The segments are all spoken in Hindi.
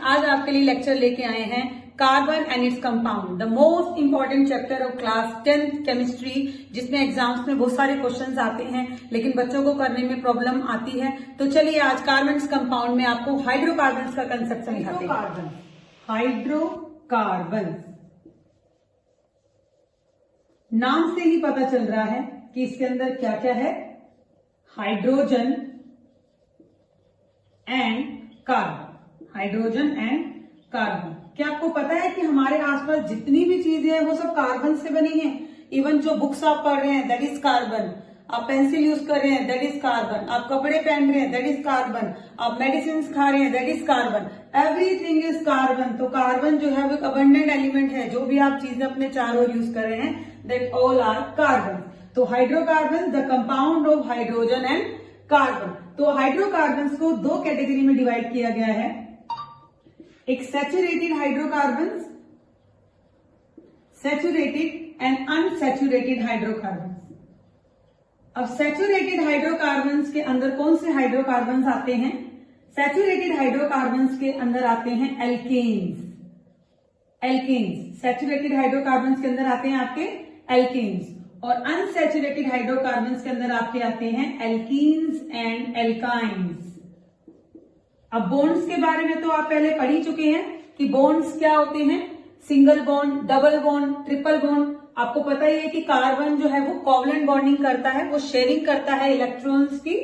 आज आपके लिए लेक्चर लेके आए हैं carbon and its compound, the most important chapter of class 10th chemistry, जिसमें एग्जाम्स में बहुत सारे क्वेश्चंस आते हैं लेकिन बच्चों को करने में प्रॉब्लम आती है। तो चलिए आज कार्बन कंपाउंड में आपको हाइड्रोकार्बन का कंसेप्ट समझाते हैं। हाइड्रोकार्बन नाम से ही पता चल रहा है कि इसके अंदर क्या क्या है, hydrogen and carbon. Hydrogen and carbon. क्या आपको पता है कि हमारे आसपास जितनी भी चीजें हैं वो सब कार्बन से बनी हैं। इवन जो बुक्स आप पढ़ रहे हैं दैट इज कार्बन, आप पेंसिल यूज कर रहे हैं दैट इज कार्बन, आप कपड़े पहन रहे हैं दैट इज कार्बन, आप मेडिसिन खा रहे हैं that is carbon, everything is carbon. तो कार्बन जो है वो एक अबंडेंट एलिमेंट है। जो भी आप चीजें अपने चारों ओर यूज कर रहे हैं दैट ऑल आर कार्बन। तो hydrocarbon the compound of hydrogen and carbon. तो हाइड्रोकार्बन्स को दो कैटेगरी में डिवाइड किया गया है, एक saturated hydrocarbons, saturated and unsaturated hydrocarbons. अब सैचुरेटेड हाइड्रोकार्बन्स के अंदर कौन से हाइड्रोकार्बन्स आते हैं? सैचुरेटेड हाइड्रोकार्बन्स के अंदर आते हैं एल्केन्स। एल्केन्स सैचुरेटेड हाइड्रोकार्बन्स के अंदर आते हैं आपके एल्केन्स, और अनसैचुरेटेड हाइड्रोकार्बन्स के अंदर आपके आते हैं एल्कीन्स एंड एल्काइंस। अब बॉन्ड्स के बारे में तो आप पहले पढ़ ही चुके हैं कि बॉन्ड्स क्या होते हैं, single bond, double bond, triple bond. आपको पता ही है कि कार्बन जो है वो कोवलेंट बॉन्डिंग करता है, वो शेयरिंग करता है इलेक्ट्रॉन्स की।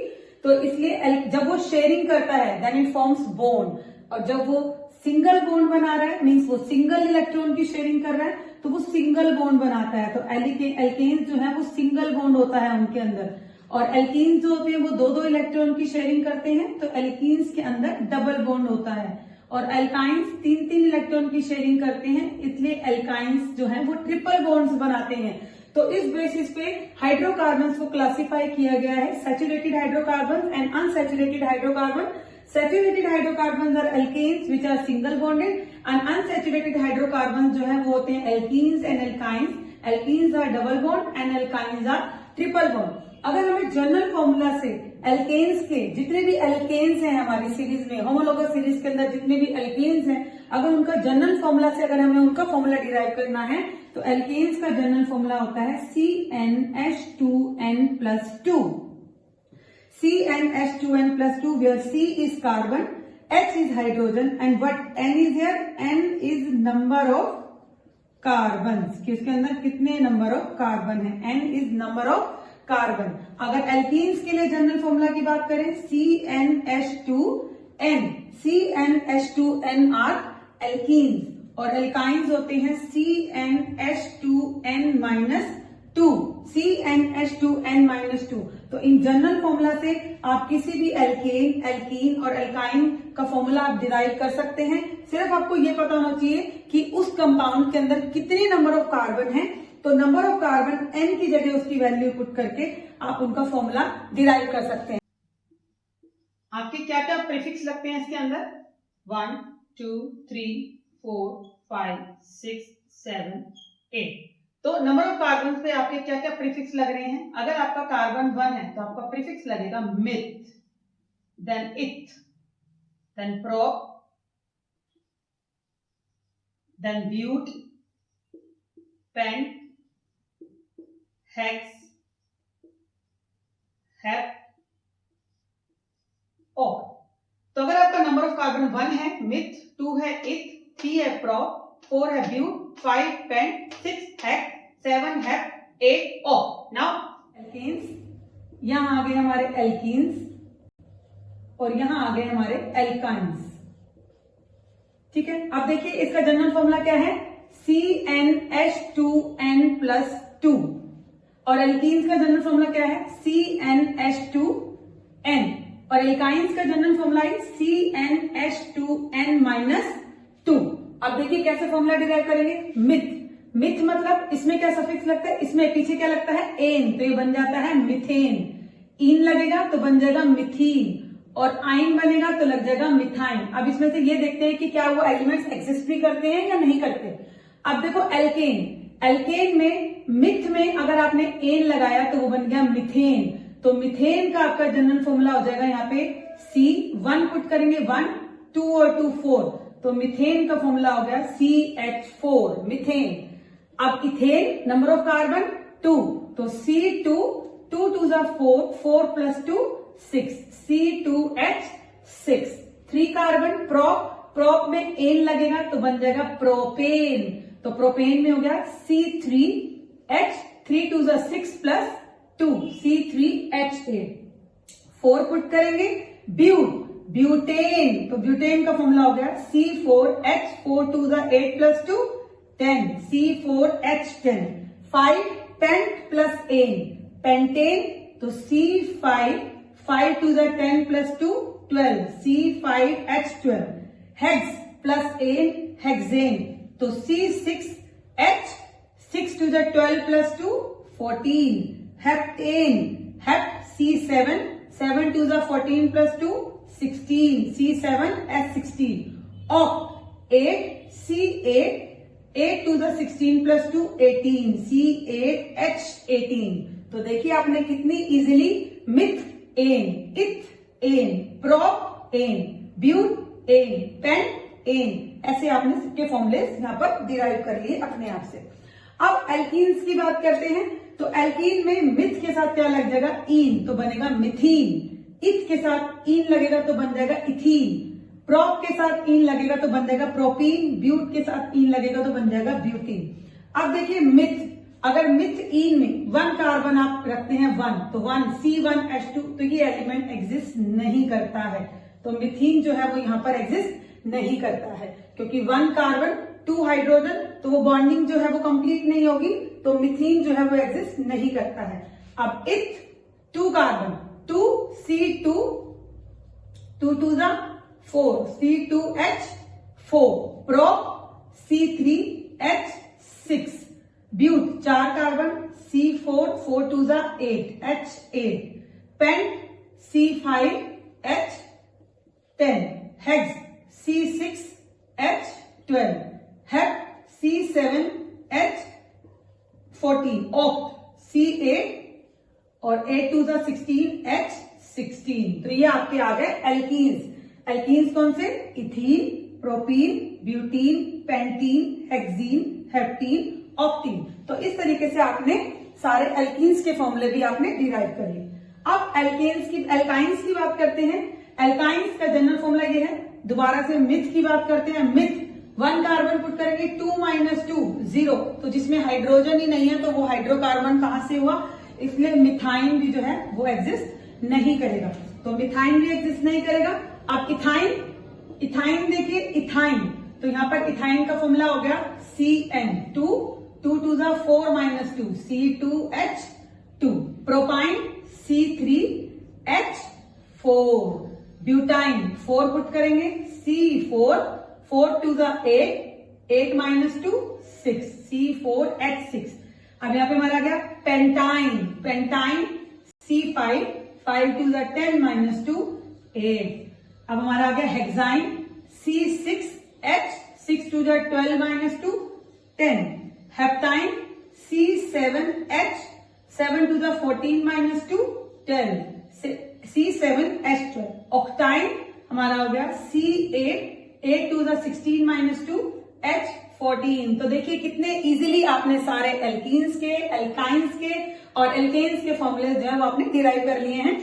तो इसलिए जब वो शेयरिंग करता है देन इट फॉर्म्स बॉन्ड, और जब वो सिंगल बॉन्ड बना रहा है मीन्स वो सिंगल इलेक्ट्रॉन की शेयरिंग कर रहा है तो वो सिंगल बॉन्ड बनाता है। तो एल्केन्स जो है वो सिंगल बॉन्ड होता है उनके अंदर, और एल्कीन्स जो होते हैं वो दो दो इलेक्ट्रॉन की शेयरिंग करते हैं। तो एल्कीन्स के अंदर डबल बॉन्ड होता है, और एल्काइंस तीन तीन इलेक्ट्रॉन की शेयरिंग करते हैं, इसलिए एल्काइंस जो है वो ट्रिपल बॉन्ड्स बनाते हैं। तो इस बेसिस पे हाइड्रोकार्बन्स को क्लासिफाई किया गया है, saturated hydrocarbon and unsaturated hydrocarbon. Saturated hydrocarbons are alkanes which are single bonded, and unsaturated hydrocarbons जो है वो होते हैं alkenes and alkynes. Alkenes are double bond and alkynes are triple bond. अगर हमें जनरल फॉर्मूला से alkanes के जितने भी alkanes हैं हमारी सीरीज में, होमोलोगस सीरीज के अंदर जितने भी alkanes हैं, अगर उनका जनरल फॉर्मूला से अगर हमें उनका फॉर्मूला डिराइव करना है तो alkanes का जनरल फॉर्मूला होता है CnH2n+2। CnH2n+2, where C is carbon, H is hydrogen, and what N is here? N is number of carbons, कि उसके अंदर कितने नंबर ऑफ कार्बन है, N is number of carbon। अगर एल्कीन्स के लिए जनरल फॉर्मूला की बात करें CnH2n, CnH2n आर एल्कीन्स, और एल्काइंस होते हैं CnH2n-2, CnH2n-2। तो इन जनरल फॉर्मूला से आप किसी भी एल्केन, एल्कीन और एल्काइन का फॉर्मूला आप डिराइव कर सकते हैं। सिर्फ आपको ये पता होना चाहिए कि उस कंपाउंड के अंदर कितने नंबर ऑफ कार्बन है। तो नंबर ऑफ कार्बन n की जगह उसकी वैल्यू पुट करके आप उनका फॉर्मूला डिराइव कर सकते हैं। आपके क्या क्या प्रीफिक्स लगते हैं इसके अंदर? 1 2 3 4 5 6 7 8। तो नंबर ऑफ कार्बन पे आपके क्या क्या प्रीफिक्स लग रहे हैं? अगर आपका कार्बन 1 है तो आपका प्रीफिक्स लगेगा meth, then eth, then prop, then but, pent, hex, hep, और। तो अगर आपका नंबर ऑफ कार्बन 1 है मिथ, 2 है इथ, 3 है प्रोप, 4 है ब्यूट, 5 पेंट, 6 हेक्स, 7 हेप, 8 ओ। नाउ एल्केन्स, यहां आ गए हमारे एल्कीन्स और यहां आ गए हमारे एल्काइंस। ठीक है, अब देखिए इसका जनरल फॉर्मूला क्या है, CnH2n+2, और एल्कीन्स का जनरल फॉर्मूला क्या है, CnH2n, और एल्काइंस का जनरल फॉर्मूला है CnH2n-2। अब देखिए कैसे फॉर्मूला डिराइव करेंगे, मिथ। मिथ मतलब इसमें क्या सफिक्स लगता है, इसमें पीछे क्या लगता है, एन, तो ये बन जाता है मिथेन। इन लगेगा तो बन जाएगा मिथीन, और आइन बनेगा तो लग जाएगा मिथाइन। अब इसमें से ये देखते हैं कि क्या वो एलिमेंट्स एक्सिस्ट भी करते हैं या नहीं करते। अब देखो एल्केन, एल्केन में मिथ में अगर आपने एन लगाया तो वो बन गया मिथेन। तो मिथेन का आपका जनरल फॉर्मूला हो जाएगा यहाँ पे C1 पुट करेंगे 1, 2 और 2 4, तो मीथेन का फॉर्मूला हो गया CH4 मीथेन। अब इथेन नंबर ऑफ कार्बन 2, तो C2 2 2 जा 4, 4 + 2 6, C2H6। 3 कार्बन प्रोप में एन लगेगा तो बन जाएगा प्रोपेन, तो प्रोपेन में हो गया C3H, 3 2 जा 6 + 2 C3H8। 4 पुट करेंगे, ब्यूटेन, तो ब्यूटेन का फॉर्मूला हो गया C4H, 4 2 जा 8 + 2 10 C4H10। 5 पेंट + एन, पेंटेन, तो C5, 5 2 जा 10 + 2 12 C5H12। हेक्स + एन हेक्सेन, तो C6H, 6 2 जा 12 + 2 14। हेप्टेन, C7, 7 2 जा 14 + 2 16 C7H16। ऑक्ट 8 C8, 8 2 जा 16 + 2 18 C8H18। तो देखिए आपने कितनी easily methane, ethane, propane, butane, pentane, ऐसे आपने सबके फॉर्मूले यहाँ पर डिराइव कर लिए अपने आप से। अब एल्कीन्स की बात करते हैं, तो एल्कीन में मिथ के साथ क्या लग जाएगा, ईन, तो बनेगा मिथीन। इथ के साथ ईन लगेगा तो बन जाएगा इथीन। प्रोप के साथ ईन लगेगा तो बन जाएगा प्रोपीन। ब्यूट के साथ ईन लगेगा तो बन जाएगा ब्यूटीन। अब देखिए मिथ, अगर मिथ ईन में 1 कार्बन आप रखते हैं 1, तो 1 C1H2, तो ये एलिमेंट एग्जिस्ट नहीं करता है, तो मिथीन जो है वो यहां पर एग्जिस्ट नहीं करता है, क्योंकि 1 कार्बन 2 हाइड्रोजन, तो वो बॉन्डिंग जो है वो कंप्लीट नहीं होगी, तो मिथीन जो है वो एग्जिस्ट नहीं करता है। अब इथ 2 कार्बन, 2 C2, 2 2 जा 4 C2H4। Prop C3H6। ब्यूट 4 carbon C4, 4 2 जा 8 H8। Paint C5H10। Hex C6H12। हेप C7H14। Oct C8 और 8 2 जा 16 H16। तो ये आपके आ गए एल्कीन्स। एल्कीन्स कौन से, ethene, propene, butene, pentene, hexene, heptene, octene. तो इस तरीके से आपने सारे एल्कीन्स के फॉर्मूले भी आपने डिराइव कर लिए। अब एल्काइंस की बात करते हैं। एल्काइंस का जनरल फॉर्मूला ये है। दोबारा से मिथ की बात करते हैं। मिथ 1 कार्बन पुट करेंगे, 2 - 2 0, तो जिसमें हाइड्रोजन ही नहीं है तो वो हाइड्रोकार्बन कहां से हुआ, इसलिए मिथाइन भी जो है वो एग्जिस्ट नहीं करेगा, तो मिथाइन भी एग्जिस्ट नहीं करेगा। अब इथाइन देखिए, इथाइन, तो यहां पर इथाइन का फॉर्मूला हो गया CN2, 2 2 जा 4 - 2 C2H2। Propyne C3H4। Butyne 4 put करेंगे, C4, 4 2 जा 8, 8 - 2 6 C4H6। अब यहां पे हमारा आ गया पेंटाइन, C5, 5 2 जा 10 - 2 8। अब हमारा आ गया हेक्साइन C6H, 6 2 जा 12 - 2 10। हेप्टाइन C7H, 7 2 जा 14 - 2 12 C7H12। ऑक्टाइन हमारा हो गया C8, 8 2 जा 16 - 2 H14। तो देखिए कितने इजीली आपने सारे एल्कीन्स के, एल्काइंस के और एल्केन्स के फॉर्मूले जो है वो आपने डिराइव कर लिए हैं।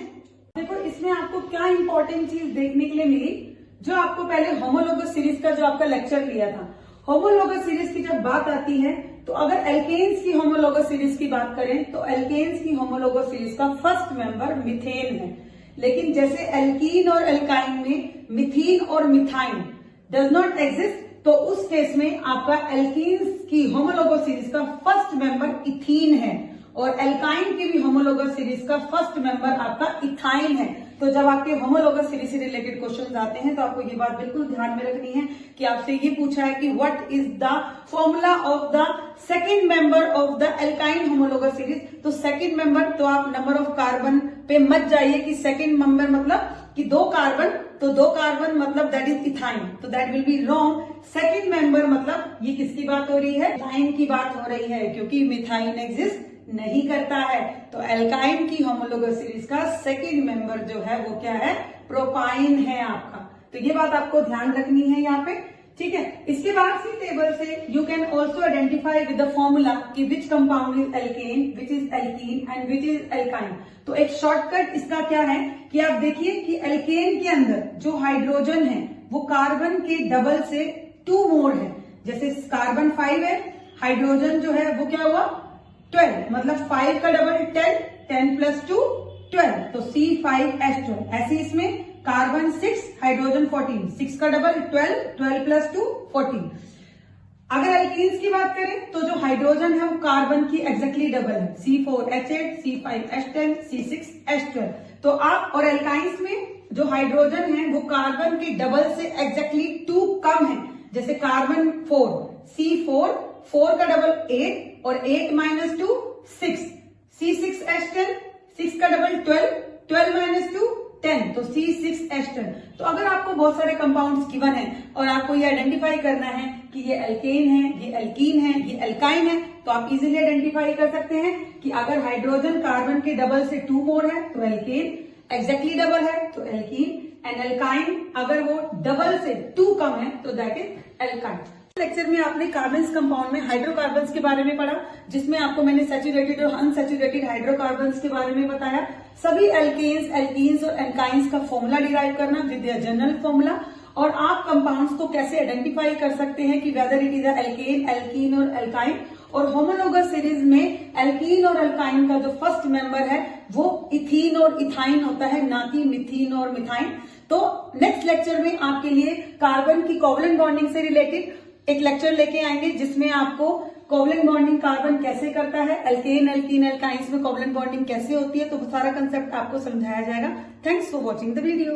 देखो इसमें आपको क्या इंपॉर्टेंट चीज देखने के लिए मिली, जो आपको पहले होमोलोगस सीरीज का जो आपका लेक्चर लिया था, होमोलोगस सीरीज की जब बात आती है तो अगर एल्केन्स की होमोलोगस सीरीज की बात करें तो एल्केन्स की होमोलोगस सीरीज का फर्स्ट मेंबर मिथेन है, लेकिन जैसे एल्कीन और एल्काइन में मिथीन और मिथाइन डज नॉट एग्जिस्ट, तो उस केस में आपका एल्कीन्स की होमोलोगस सीरीज का फर्स्ट मेंबर इथीन है और एल्काइन की भी होमोलोगस सीरीज का फर्स्ट मेंबर आपका इथाइन है। तो जब आपके होमोलोगस सीरीज से रिलेटेड क्वेश्चंस आते हैं तो आपको ये बात बिल्कुल ध्यान में रखनी है कि आपसे ये पूछा है कि what is the formula of the second member of the alkyne homologous series. तो सेकंड मेंबर, तो आप नंबर ऑफ कार्बन पे मत जाइए कि सेकंड मेंबर मतलब कि 2 कार्बन, तो 2 कार्बन मतलब दैट इज इथाइन, तो that will be wrong. Second member मतलब ये किसकी बात हो रही है, इथाइन की बात हो रही है, क्योंकि मिथाइन एग्जिस्ट नहीं करता है। तो एल्काइन की होमोलोगस सीरीज का सेकंड मेंबर जो है वो क्या है, प्रोपाइन है आपका। तो ये बात आपको ध्यान रखनी है यहाँ पे। ठीक है। इसके बाद से टेबल से you can also identify with the formula कि which compound is alkane, which is alkene and which is alkyne. तो एक शॉर्टकट इसका क्या है कि आप देखिए कि एल्केन के अंदर जो हाइड्रोजन है वो कार्बन के डबल से 2 मोर है। जैसे कार्बन 5 है, हाइड्रोजन जो है वो क्या हुआ 12, मतलब 5 का डबल 10, 10 प्लस 2 12, तो C5H12। ऐसे इसमें कार्बन 6, हाइड्रोजन 14, 6 का डबल 12, 12 प्लस 2 14। अगर एल्कीन्स की बात करें तो जो हाइड्रोजन है वो कार्बन की एग्जैक्टली डबल है, C4H8, C5H10, C6H12। तो आप और एल्काइंस में जो हाइड्रोजन है वो कार्बन के डबल से एग्जैक्टली 2 कम है। जैसे कार्बन 4, C4, 4 का डबल 8 और 8 माइनस 2 6, C6H10, 6 का डबल 12, 12 माइनस 2 10, तो C6H10। तो अगर आपको बहुत सारे कंपाउंड्स गिवन है और आपको ये आइडेंटिफाई करना है कि ये एल्केन है, ये एल्कीन है, ये एल्काइन है, तो आप इजीली आइडेंटिफाई कर सकते हैं कि अगर हाइड्रोजन कार्बन के डबल से 2 मोर है तो एल्केन, एग्जैक्टली डबल है तो एल्कीन, एंड एल्काइन अगर वो डबल से 2 कम है तो दैट इज एल्काइन। लेक्चर में आपने कार्बन्स कंपाउंड में हाइड्रोकार्बन्स के बारे में पढ़ा, जिसमें आपको मैंने सैचुरेटेड और अनसैचुरेटेड हाइड्रोकार्बन्स के बारे में बताया। सभी एल्केन्स, एल्कीन्स और एल्काइंस का फॉर्मूला डिराइव करना विद द जनरल फॉर्मूला, और आप कंपाउंड्स को कैसे आइडेंटिफाई कर सकते हैं कि whether it is alkane, alkene और एल्काइन। और होमोलोगस सीरीज में एल्कीन और एल्काइन का जो फर्स्ट मेंबर है वो इथीन और इथाइन होता है, ना कि मिथीन और मिथाइन। तो नेक्स्ट लेक्चर में आपके लिए कार्बन की कोवलेंट बॉन्डिंग से रिलेटेड एक लेक्चर लेके आएंगे, जिसमें आपको कोवलेंट बॉन्डिंग कार्बन कैसे करता है, एल्केन, एल्कीन, एल्काइंस में कोवलेंट बॉन्डिंग कैसे होती है, तो सारा कंसेप्ट आपको समझाया जाएगा। Thanks for watching the video.